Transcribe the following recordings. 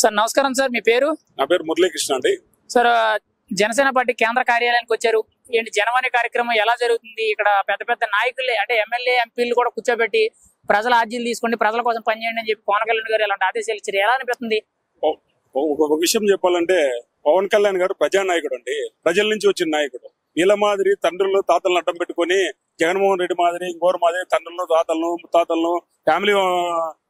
Sir నమస్కారం sir, మీ పేరు? నా పేరు మురళీకృష్ణ అండి. సార్ జనసేన పార్టీ కేంద్ర కార్యాలయానికి వచ్చారు. ఏంటి జనవాణి కార్యక్రమం ఎలా జరుగుతుంది? ఇక్కడ పెద్ద పెద్ద నాయకులే అంటే ఎమ్మెల్యే ఎంపీలు కూడా కూర్చోబెట్టి ప్రజల ఆర్జీలు తీసుకోండి, ప్రజల కోసం పనిచేయండి అని చెప్పి పవన్ కళ్యాణ్ గారు ఇలాంటి ఆదేశాలు ఇచ్చారు. ఎలా అనిపిస్తుంది? ఒక విషయం చెప్పాలంటే పవన్ కళ్యాణ్ గారు ప్రజానాయకుడు అండి, ప్రజల నుంచి వచ్చిన నాయకుడు. వీళ్ళ మాదిరి తండ్రులు తాతలను అడ్డం పెట్టుకుని జగన్మోహన్ రెడ్డి మాదిరి ఇంకోరు మాదిరి తండ్రులను తాతలను ముత్తాతలను ఫ్యామిలీ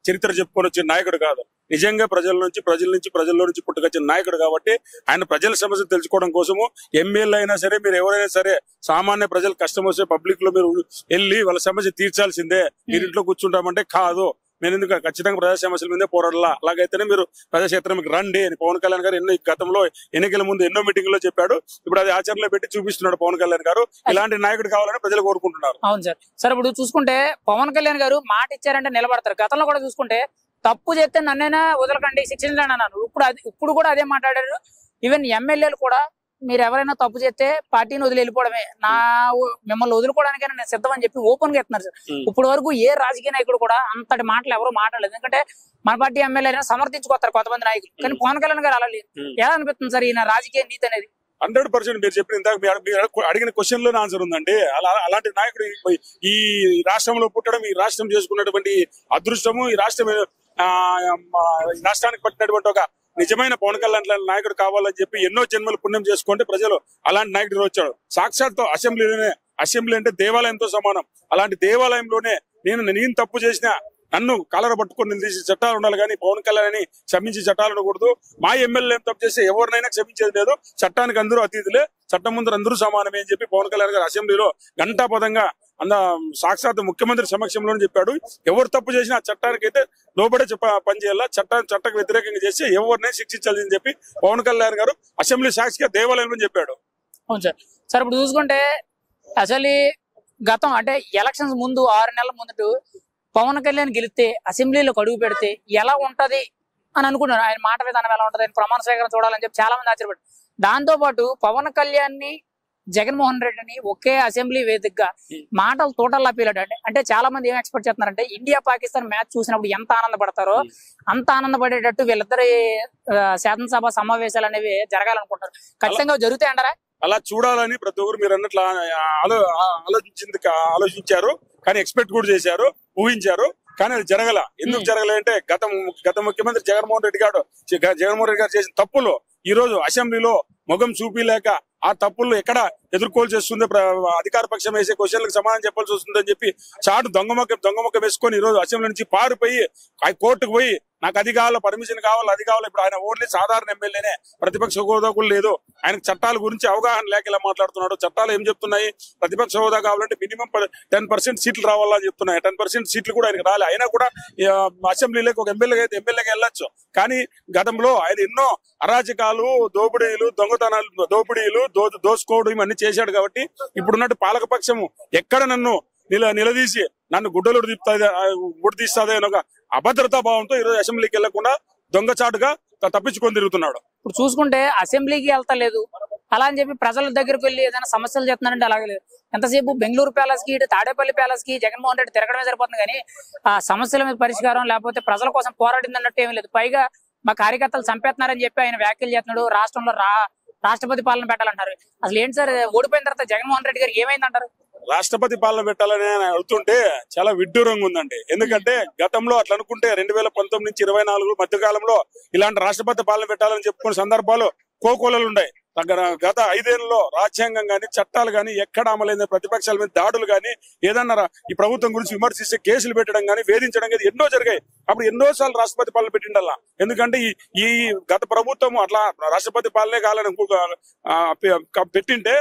చరిత్ర చెప్పుకొని వచ్చిన నాయకుడు కాదు. నిజంగా ప్రజల నుంచి పుట్టుకొచ్చిన నాయకుడు కాబట్టి ఆయన ప్రజల సమస్యలు తెలుసుకోవడం కోసము ఎమ్మెల్యే అయినా సరే మీరు ఎవరైనా సరే సామాన్య ప్రజలు కష్టం వస్తే పబ్లిక్ లో మీరు వెళ్ళి వాళ్ళ సమస్య తీర్చాల్సిందే. మీరు ఇంట్లో కూర్చుంటామంటే కాదు, నేను ఎందుకు ఖచ్చితంగా ప్రజా సమస్యల మీదే పోరాడాలా, అలాగైతేనే మీరు ప్రజాక్షేత్రానికి రండి అని పవన్ కళ్యాణ్ గారు గతంలో ఎన్నికల ముందు ఎన్నో మీటింగ్ లో చెప్పాడు. ఇప్పుడు అది ఆచరణలో పెట్టి చూపిస్తున్నాడు పవన్ కళ్యాణ్ గారు. ఇలాంటి నాయకుడు కావాలని ప్రజలు కోరుకుంటున్నారు. అవును సార్. సార్ ఇప్పుడు చూసుకుంటే పవన్ కళ్యాణ్ గారు మాట ఇచ్చారంటే నిలబడతారు. గతంలో కూడా చూసుకుంటే తప్పు చేస్తే నన్నైనా వదలకండి, శిక్షించండి అన్నారు. ఇప్పుడు కూడా అదే మాట్లాడారు. ఈవెన్ ఎమ్మెల్యేలు కూడా మీరు ఎవరైనా తప్పు చేస్తే పార్టీని వదిలి వెళ్ళిపోవడమే, మిమ్మల్ని వదులుకోవడానికైనా నేను సిద్ధం అని చెప్పి ఓపెన్ గా ఎత్తున్నారు సార్. ఇప్పుడు వరకు ఏ రాజకీయ నాయకుడు కూడా అంతటి మాటలు ఎవరు మాట్లాడలేదు. ఎందుకంటే మన పార్టీ ఎమ్మెల్యేలను సమర్థించుకోస్తారు కొంతమంది నాయకులు, కానీ పవన్ కళ్యాణ్ గారు అలా లేదు. ఎలా అనిపిస్తుంది సార్ ఈయన రాజకీయ నీతి అనేది? 100% మీరు చెప్పిన ఇందాక మీరు అడిగిన క్వశ్చన్ లోనే ఆన్సర్ ఉందండి. అలాంటి నాయకుడు ఈ రాష్ట్రంలో పుట్టడం, ఈ రాష్ట్రం చేసుకున్నటువంటి అదృష్టము, ఈ రాష్ట్రానికి పట్టినటువంటి ఒక నిజమైన పవన్ కళ్యాణ్ నాయకుడు కావాలని చెప్పి ఎన్నో జన్మలు పుణ్యం చేసుకుంటే ప్రజలు అలాంటి నాయకుడు వచ్చాడు. సాక్షాత్తు అసెంబ్లీ అంటే దేవాలయంతో సమానం. అలాంటి దేవాలయంలోనే నేను తప్పు చేసిన నన్ను కాలర పట్టుకొని నిలదీసే చట్టాలు ఉండాలి, కానీ పవన్ కళ్యాణ్ క్షమించే చట్టాలు ఉండకూడదు. మా ఎమ్మెల్యే ఏం తప్పు చేస్తే ఎవరినైనా క్షమించేది లేదు, చట్టానికి అందరూ అతీతులే, చట్టం ముందు అందరూ సమానమే అని చెప్పి పవన్ కళ్యాణ్ గారు అసెంబ్లీలో గంటాపదంగా సాక్షాత్ ముఖ్యమంత్రి సమక్షంలోనే చెప్పాడు. ఎవరు తప్పు చేసినా ఆ చట్టానికి అయితే లోబడే పనిచేయాలా, చట్టకు వ్యతిరేకంగా చేసి ఎవరినైనా శిక్షించాలి అని చెప్పి పవన్ కళ్యాణ్ గారు అసెంబ్లీ సాక్షిగా దేవాలయంలో చెప్పాడు. అవును సార్. సార్ ఇప్పుడు చూసుకుంటే అసలు గతం అంటే ఎలక్షన్స్ ముందు 6 నెలల ముందు పవన్ కళ్యాణ్ గెలిస్తే అసెంబ్లీలో అడుగు పెడితే ఎలా ఉంటది అని అనుకున్నారు. ఆయన మాట విధానం ఎలా ఉంటది, ఆయన ప్రమాణ స్వీకారం చూడాలని చెప్పి చాలా మంది ఆశ్చర్యపడ్డారు. దాంతో పాటు పవన్ కళ్యాణ్ ని జగన్మోహన్ రెడ్డిని ఒకే అసెంబ్లీ వేదికగా మాటలు తోటల్లా పీలాడు. అంటే చాలా మంది ఏం ఎక్స్పెక్ట్ చేస్తున్నారంటే ఇండియా పాకిస్తాన్ మ్యాచ్ చూసినప్పుడు ఎంత ఆనందపడతారో అంత ఆనందపడేటట్టు వీళ్ళిద్దరి శాసనసభ సమావేశాలు అనేవి జరగాలనుకుంటారు. ఖచ్చితంగా జరుగుతాయి అంటారా? అలా చూడాలని ప్రతి ఒక్కరు మీరు అన్నట్లు ఆలోచించారు, కానీ ఎక్స్పెక్ట్ కూడా చేశారు, ఊహించారు, కానీ అది జరగల. ఎందుకు జరగలంటే గత ముఖ్యమంత్రి జగన్మోహన్ రెడ్డి గారు చేసిన తప్పులు ఈ రోజు అసెంబ్లీలో ముఖం చూపిలేక ఆ తప్పులు ఎక్కడ ఎదుర్కోవాల్సి వస్తుంది, అధికార పక్షం వేసే క్వశ్చన్లకు సమాధానం చెప్పాల్సి వస్తుందని చెప్పి చాటు దొంగముఖం వేసుకొని ఈ రోజు అసెంబ్లీ నుంచి పారిపోయి కోర్టుకు పోయి నాకు అది కావాలి, పర్మిషన్ కావాలి, అది కావాలి. ఇప్పుడు ఆయన ఓన్లీ సాధారణ ఎమ్మెల్యేనే, ప్రతిపక్ష హోదా కూడా లేదు. ఆయనకు చట్టాల గురించి అవగాహన లేక ఇలా మాట్లాడుతున్నాడు. చట్టాలు ఏం చెప్తున్నాయి, ప్రతిపక్ష హోదా కావాలంటే మినిమం 10% సీట్లు రావాలని చెప్తున్నాయి. 10% సీట్లు కూడా ఆయనకు రాలే. అయినా కూడా అసెంబ్లీలోకి ఒక ఎమ్మెల్యేగా వెళ్ళొచ్చు. కానీ గతంలో ఆయన ఎన్నో అరాచకాలు, దోపిడీలు దోసుకోవడం ఇవన్నీ చేశాడు. కాబట్టి ఇప్పుడున్నట్టు పాలకపక్షము ఎక్కడ నన్ను నిలదీసి నన్ను గుడ్డలు తీస్తాదే అని ఒక అభద్రతా భావంతో ఈరోజు అసెంబ్లీకి వెళ్లకుండా దొంగచాటుగా తప్పించుకొని తిరుగుతున్నాడు. ఇప్పుడు చూసుకుంటే అసెంబ్లీకి వెళ్తలేదు అలా అని చెప్పి ప్రజల దగ్గరకు వెళ్ళి ఏదైనా సమస్యలు చెప్తున్నారంటే అలాగే లేదు. ఎంతసేపు బెంగళూరు ప్యాలెస్ కి, తాడేపల్లి ప్యాలెస్ కి జగన్మోహన్ రెడ్డి తిరగడమే సరిపోతుంది, కానీ ఆ సమస్యల మీద పరిష్కారం లేకపోతే ప్రజల కోసం పోరాడింది అన్నట్టు ఏమీ లేదు. పైగా మా కార్యకర్తలు చంపేస్తున్నారని చెప్పి ఆయన వ్యాఖ్యలు చేస్తున్నాడు. రాష్ట్రంలో రాష్ట్రపతి పాలన పెట్టాలంటారు. అసలు ఏంటి సార్, ఓడిపోయిన తర్వాత జగన్మోహన్ రెడ్డి గారికి ఏమైందంటారు? రాష్ట్రపతి పాలన పెట్టాలని అడుగుతుంటే చాలా విడ్డూరంగా ఉందండి. ఎందుకంటే గతంలో అట్లా అనుకుంటే 2019 నుంచి 24 మధ్యకాలంలో ఇలాంటి రాష్ట్రపతి పాలన పెట్టాలని చెప్పుకునే సందర్భాలు కోకోలలు ఉన్నాయి. గత 5 ఏళ్లలో రాజ్యాంగం గాని చట్టాలు గాని ఎక్కడ అమలైన, ప్రతిపక్షాల మీద దాడులు గాని, ఏదన్నా ఈ ప్రభుత్వం గురించి విమర్శిస్తే కేసులు పెట్టడం గాని, వేధించడం గాని ఎన్నో జరిగాయి. అప్పుడు ఎన్నోసార్లు రాష్ట్రపతి పాలన పెట్టిండల్లా. ఎందుకంటే ఈ గత ప్రభుత్వం అట్లా రాష్ట్రపతి పాలనే కావాలని పెట్టింటే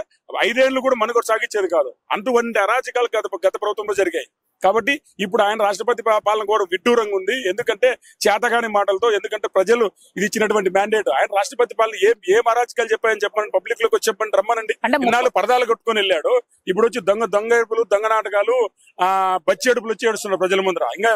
5 ఏళ్లు కూడా మనుగడ సాగించేది కాదు. అటువంటి అరాచకాలు గత ప్రభుత్వంలో జరిగాయి. కాబట్టి ఇప్పుడు ఆయన రాష్ట్రపతి పాలన కూడా విడ్డూరంగా ఉంది. ఎందుకంటే చేతగాని మాటలతో, ఎందుకంటే ప్రజలు ఇది ఇచ్చినటువంటి మ్యాండేట్. ఆయన రాష్ట్రపతి పాలన ఏం అరాచకాలు చెప్పాయని చెప్పండి, పబ్లిక్ లోకి వచ్చి చెప్పండి, రమ్మనండి. ఇన్నాళ్ళు పరదాలు కట్టుకొని వెళ్ళాడు, ఇప్పుడు వచ్చి దొంగ ఏడుపులు, దొంగ నాటకాలు, బచ్చి ఏడుపులు వచ్చి ఏడుస్తున్నారు ప్రజల ముందర. ఇంకా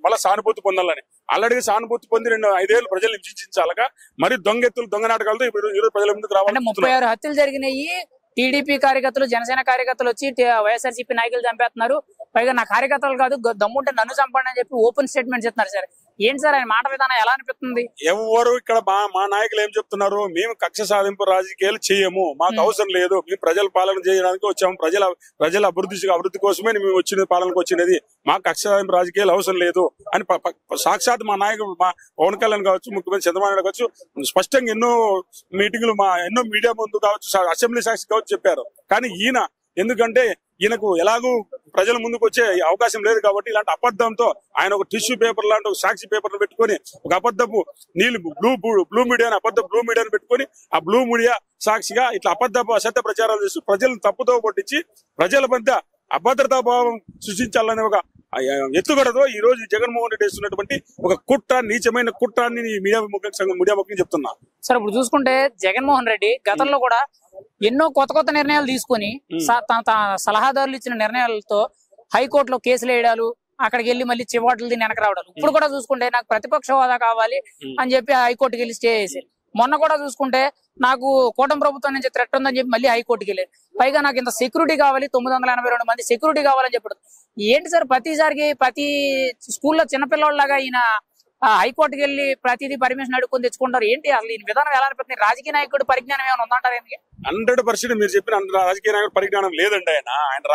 మళ్ళీ సానుభూతి పొందాలని ఆల్రెడీ సానుభూతి పొంది 2-5 ఏళ్ళు ప్రజలు హింసించాలగా మరి దొంగ నాటకాలతో ఈరోజు ప్రజల ముందుకు రావాలి. 36 హత్యలు జరిగినాయి. టీడీపీ కార్యకర్తలు, జనసేన కార్యకర్తలు వచ్చి వైఎస్ఆర్సీపీ నాయకులు చంపేస్తున్నారు. పైగా నా కార్యకర్తలు కాదు, దమ్ముంటే నన్ను చంపండి అని చెప్పి ఓపెన్ స్టేట్మెంట్ చెప్తున్నారు సార్. ఏంటి సార్ ఆయన మాట విధానం ఎలా అనిపిస్తుంది? ఎవరు ఇక్కడ మా నాయకులు ఏం చెప్తున్నారు? మేము కక్ష సాధింపు రాజకీయాలు చేయము, మాకు అవసరం లేదు, మేము ప్రజల పాలన చేయడానికి వచ్చాము, ప్రజల అభివృద్ధి కోసమే మేము వచ్చిన పాలనకు వచ్చినది, మాకు కక్ష సాధింపు రాజకీయాలు అవసరం లేదు అని సాక్షాత్ మా నాయకుడు మా పవన్ కళ్యాణ్ కావచ్చు, ముఖ్యమంత్రి చంద్రబాబు నాయుడు కావచ్చు స్పష్టంగా ఎన్నో మీటింగ్లు ఎన్నో మీడియా ముందు కావచ్చు, అసెంబ్లీ సాక్షి కావచ్చు చెప్పారు. కానీ ఈయన ఎందుకంటే ఈయనకు ఎలాగూ ప్రజల ముందుకు వచ్చే అవకాశం లేదు కాబట్టి ఇలాంటి అబద్ధంతో ఆయన ఒక టిష్యూ పేపర్ లాంటి ఒక సాక్షి పేపర్ పెట్టుకొని ఒక అబద్ధపు బ్లూ మీడియాని బ్లూ మీడియాని పెట్టుకొని ఆ బ్లూ మీడియా సాక్షిగా ఇట్లా అసత్య ప్రచారాలు చేస్తూ ప్రజలను తప్పుతో పట్టించి ప్రజల మధ్య అభద్రతా భావం సృష్టించాలనే ఒక ఎత్తుగడతో ఈ రోజు జగన్మోహన్ రెడ్డి వేస్తున్నటువంటి ఒక నీచమైన కుట్రాన్ని మీడియా ముఖ్యంగా చెప్తున్నా. సార్ ఇప్పుడు చూసుకుంటే జగన్మోహన్ రెడ్డి గతంలో కూడా ఎన్నో కొత్త నిర్ణయాలు తీసుకుని తన సలహాదారులు ఇచ్చిన నిర్ణయాలతో హైకోర్టులో కేసులు వేయడాలు, అక్కడికి వెళ్లి మళ్ళీ చివాట్లు తిని వెనక రావడాలు. ఇప్పుడు కూడా చూసుకుంటే నాకు ప్రతిపక్ష హోదా కావాలి అని చెప్పి హైకోర్టుకి వెళ్ళి స్టే చేశారు. మొన్న కూడా చూసుకుంటే నాకు కూటమి ప్రభుత్వం నుంచి థ్రెట్ ఉందని చెప్పి మళ్ళీ హైకోర్టుకి వెళ్ళారు. పైగా నాకు ఇంత సెక్యూరిటీ కావాలి, 982 మంది సెక్యూరిటీ కావాలని చెప్పాడు. ఏంటి సార్ ప్రతిసారికి ప్రతి స్కూల్లో చిన్నపిల్లలాగా ఈయన హైకోర్టుకి వెళ్ళి ప్రతిదీ పర్మిషన్ అడుక్కొని తెచ్చుకుంటారు? ఏంటి అసలు ఈ విధానం ఎలా అనిపిస్తుంది? రాజకీయ నాయకుడు పరిజ్ఞానం ఏమైనా ఉందంటారు? 100% మీరు చెప్పిన రాజకీయ నాయకుడు పరిజ్ఞానం లేదండి. ఆయన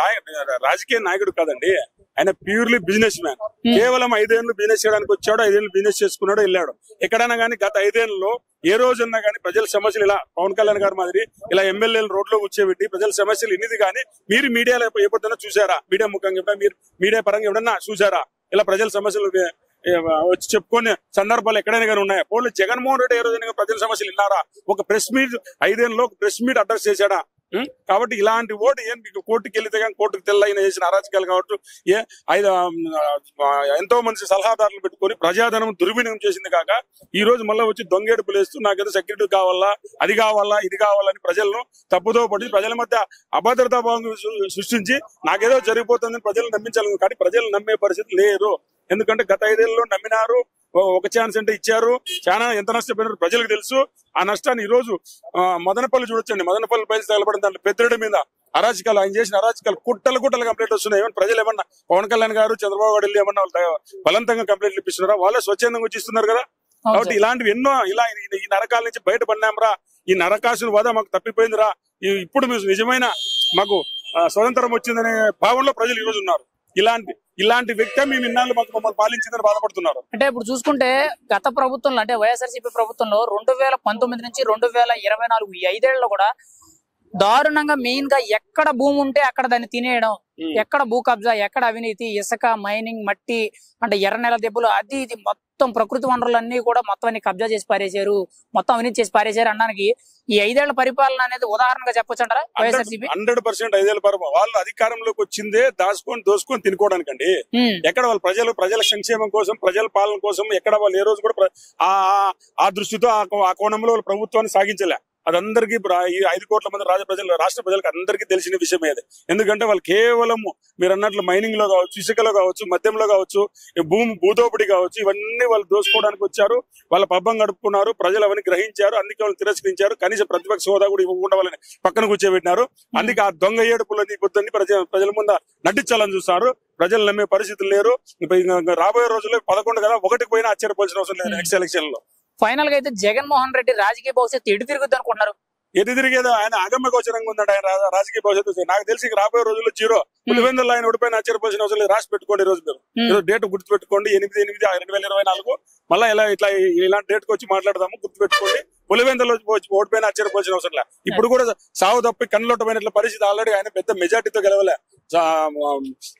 రాజకీయ నాయకుడు కాదండి, ఆయన ప్యూర్లీ బిజినెస్ మ్యాన్. కేవలం 5 ఏళ్ళు బిజినెస్ చేయడానికి వచ్చాడు, 5 ఏళ్ళు బిజినెస్ చేసుకున్నాడు, వెళ్ళాడు. ఎక్కడైనా కానీ గత 5 ఏళ్లలో ఏ రోజున్నా కానీ ప్రజల సమస్యలు ఇలా పవన్ కళ్యాణ్ గారి మాదిరి ఇలా ఎమ్మెల్యేలు రోడ్లో కూర్చోబెట్టి ప్రజల సమస్యలు ఇన్నిది కానీ మీరు మీడియాలో ఏ పొద్దున్నా చూసారా? మీడియా ముఖంగా మీరు మీడియా పరంగా ఎవడన్నా చూసారా ఇలా ప్రజల సమస్యలు వచ్చి చెప్పుకునే సందర్భాలు ఎక్కడైనా కానీ ఉన్నాయా? పోనీ జగన్మోహన్ రెడ్డి ఏ రోజైనా ప్రజల సమస్యలు విన్నారా? ఒక ప్రెస్ మీట్ 5 ఏళ్ళలో ఒక ప్రెస్ మీట్ అడ్రస్ చేశాడా? కాబట్టి ఇలాంటి ఓటు ఏం కోర్టుకి వెళ్తే కానీ కోర్టుకు తెల్లైన చేసిన అరాచకాలు కావచ్చు, ఎంతో మంది సలహాదారులు పెట్టుకొని ప్రజాధనం దుర్వినియోగం చేసింది కాక ఈ రోజు మళ్ళీ వచ్చి దొంగేడుపులు వేస్తూ నాకేదో సెక్యూరిటీ కావాలా, అది కావాలా, ఇది కావాలని ప్రజలను తప్పుదో పడి ప్రజల మధ్య అభద్రతా భావం సృష్టించి నాకేదో జరిగిపోతుందని ప్రజలను నమ్మించాలి. కానీ ప్రజలు నమ్మే పరిస్థితి లేదు. ఎందుకంటే గత 5 ఏళ్లలో నమ్మినారు, ఒక ఛాన్స్ అంటే ఇచ్చారు, చాలా ఎంత నష్టపోయినారు ప్రజలకు తెలుసు. ఆ నష్టాన్ని ఈ రోజు మదనపల్లి చూడొచ్చండి, మదనపల్లి పైన తగలబడిన దాంట్లో పెద్దరెడ్డి మీద అరాచకాలు, ఆయన చేసిన అరాచకాలు కుట్టలు కంప్లైంట్ వస్తున్నాయి. ఏమన్నా ప్రజలు ఏమన్నా పవన్ కళ్యాణ్ గారు చంద్రబాబు గారు వెళ్ళి ఏమన్నా బలవంతంగా కంప్లైంట్లు ఇప్పిస్తున్నారా? వాళ్ళే స్వచ్ఛందంగా వచ్చి ఇస్తున్నారు కదా. కాబట్టి ఇలాంటివి ఎన్నో ఈ నరకాల నుంచి బయటపడినాంరా, ఈ నరకాసుల వద మాకు తప్పిపోయిందిరా, ఇప్పుడు నిజమైన మాకు స్వతంత్రం వచ్చిందనే భావనలో ప్రజలు ఈ రోజు ఉన్నారు. ఇలాంటి వ్యక్తి మేము ఇన్నాళ్ళు మమ్మల్ని పాలించిందని బాధపడుతున్నారు. అంటే ఇప్పుడు చూసుకుంటే గత ప్రభుత్వంలో అంటే వైఎస్ఆర్సీపీ ప్రభుత్వంలో 2019 నుంచి 2024 ఈ 5 ఏళ్లలో కూడా దారుణంగా మెయిన్ గా ఎక్కడ భూమి ఉంటే అక్కడ దాన్ని తినేయడం, ఎక్కడ భూ కబ్జా, ఎక్కడ అవినీతి, ఇసుక, మైనింగ్, మట్టి, అంటే ఎర్ర నెల దెబ్బలు, అది ఇది మొత్తం ప్రకృతి వనరులన్నీ కూడా మొత్తం అన్ని కబ్జా చేసి పారేశారు, మొత్తం అవినీతి చేసి పారేశారు అనడానికి ఈ 5 ఏళ్ల పరిపాలన అనేది ఉదాహరణగా చెప్పొచ్చు అంటారా వైఎస్ఆర్సీపీ? 100% 5 ఏళ్ల పరిపాలన. వాళ్ళు అధికారంలోకి వచ్చిందే దోసుకొని తినుకోవడానికండి. ఎక్కడ వాళ్ళు ప్రజల సంక్షేమం కోసం, ప్రజల పాలన కోసం ఎక్కడ వాళ్ళు ఏ రోజు కూడా ఆ దృష్టితో ఆ కోణంలో వాళ్ళు ప్రభుత్వాన్ని సాగించలే. అది అందరికీ ఈ 5 కోట్ల మంది రాష్ట్ర ప్రజలకు అందరికీ తెలిసిన విషయమే అది. ఎందుకంటే వాళ్ళు కేవలం మీరు అన్నట్లు మైనింగ్ లో కావచ్చు, ఇసుకలో కావచ్చు, మద్యంలో కావచ్చు, భూదోపిడి కావచ్చు, ఇవన్నీ వాళ్ళు దోసుకోవడానికి వచ్చారు. వాళ్ళ పబ్బం గడుపుకున్నారు, ప్రజలు అవన్నీ గ్రహించారు, అందుకే వాళ్ళు తిరస్కరించారు. కనీస ప్రతిపక్ష హోదా కూడా ఇవ్వకుండా వాళ్ళని పక్కన కూర్చోబెట్టినారు. అందుకే ఆ దొంగ ఏడుపులని పొద్దున్ని ప్రజల ముందు నటించాలని చూస్తారు. ప్రజలు నమ్మే పరిస్థితులు లేరు. రాబోయే రోజుల్లో 11 కదా, 1కి పోయినా ఆశ్చర్యపోవాల్సిన అవసరం లేదు నెక్స్ట్ ఎలక్షన్ లో. ఫైనల్ గా అయితే జగన్మోహన్ రెడ్డి రాజకీయ భవిష్యత్తు ఎటు తిరుగుద్ది అనుకుంటున్నారు? ఎటు తిరిగేదో ఆయన అగమ్య గోచరంగా ఉందండి ఆయన రాజకీయ భవిష్యత్తు. నాకు తెలిసి రాబోయే రోజుల్లో 0. పులివెందుల్లో ఆయన ఓడిపోయిన ఆశ్చర్యపోవాల్సిన అవసరం లేదు. రాసి పెట్టుకోండి, ఈ రోజు మీరు డేట్ గుర్తు పెట్టుకోండి, 8/8/2024. మళ్ళీ ఇలాంటి డేట్ కి వచ్చి మాట్లాడదాము, గుర్తు పెట్టుకోండి. పులివెందులో ఓడిపోయిన ఆశ్చర్యపోవాల్సిన అవసరం లేదు. ఇప్పుడు కూడా సాగు తప్పి కన్నులోటమైన పరిస్థితి. ఆల్రెడీ ఆయన పెద్ద మెజార్టీతో గెలవలే,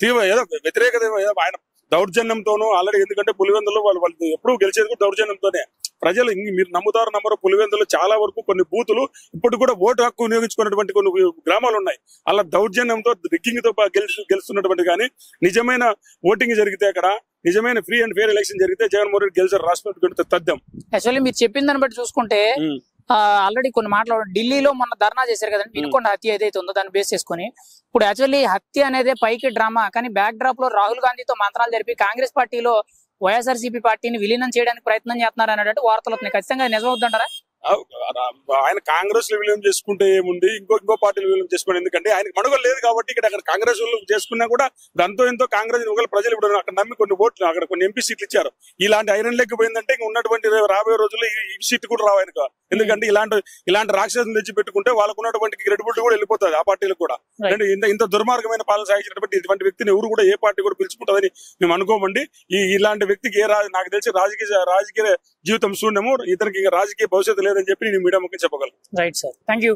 తీవ్ర ఏదో వ్యతిరేకత ఆయన దౌర్జన్యంతోనూ ఆల్రెడీ. ఎందుకంటే పులివెందులో వాళ్ళు ఎప్పుడు గెలిచేది కూడా దౌర్జన్యంతోనే. ప్రజలు మీరు నమ్ముతారు పులివెందులో చాలా వరకు కొన్ని బూతులు ఇప్పుడు కూడా ఓటు హక్కు వినియోగించుకున్నటువంటి కొన్ని గ్రామాలు ఉన్నాయి. అలా దౌర్జన్యంతో రిగ్గింగ్ తో గెలుస్తున్నటువంటి కానీ నిజమైన ఓటింగ్ జరిగితే అక్కడ నిజమైన ఫ్రీ అండ్ ఫెయిర్ ఎలక్షన్ జరిగితే జగన్మోహన్ రెడ్డి గెలిచారు రాష్ట్రం తథ్యం. యాక్చువల్లీ మీరు చెప్పిన దాన్ని బట్టి చూసుకుంటే ఆల్రెడీ కొన్ని మాట్లాడు ఢిల్లీలో మొన్న ధర్నా చేశారు కదండి, వినుకొండ హత్య ఏదైతే ఉందో దాన్ని బేస్ చేసుకుని ఇప్పుడు యాక్చువల్లీ హత్య అనేది పైకి డ్రామా, కానీ బ్యాక్ డ్రాప్ లో రాహుల్ గాంధీతో మంత్రాలు జరిపి కాంగ్రెస్ పార్టీలో వైఎస్ఆర్సీపీ పార్టీని విలీనం చేయడానికి ప్రయత్నం చేస్తున్నారు అనేటట్టు వార్తలు వస్తున్నాయి. ఖచ్చితంగా నిజమవుతుంటారా? ఆయన కాంగ్రెస్ లో విలీనం చేసుకుంటే ఏముంది, ఇంకో పార్టీలు విలీనం చేసుకోండి. ఎందుకంటే ఆయనకు మనుగోలు లేదు కాబట్టి అక్కడ కాంగ్రెస్ వాళ్ళు చేసుకున్నా కూడా దాంతో ఎంతో కాంగ్రెస్ ప్రజలు ఇప్పుడు అక్కడ నమ్మి కొన్ని ఓట్లు, అక్కడ కొన్ని ఎంపీ సీట్లు ఇచ్చారు. ఇలాంటి ఐరన్ లెగ్ పోయిందంటే ఇంకా ఉన్నటువంటి రాబోయే రోజుల్లో ఈ సీట్ కూడా రావు ఆయనకు. ఎందుకంటే ఇలాంటి రాక్షసులు తెచ్చి పెట్టుకుంటే వాళ్ళకు ఉన్నటువంటి క్రెడిబిలిటీ కూడా వెళ్ళిపోతుంది ఆ పార్టీలకు కూడా. ఇంత దుర్మార్గమైన పాలన సాగించినటువంటి ఇటువంటి వ్యక్తిని ఎవరు కూడా ఏ పార్టీ కూడా పిలుచుకుంటుందని మేము అనుకోమండి. ఇలాంటి వ్యక్తికి నాకు తెలిసి రాజకీయ జీవితం శూన్యము, ఇతనికి రాజకీయ భవిష్యత్తు లేదని చెప్పి నేను మీడియా ముఖ్యం చెప్పగలను. Right sir, thank you.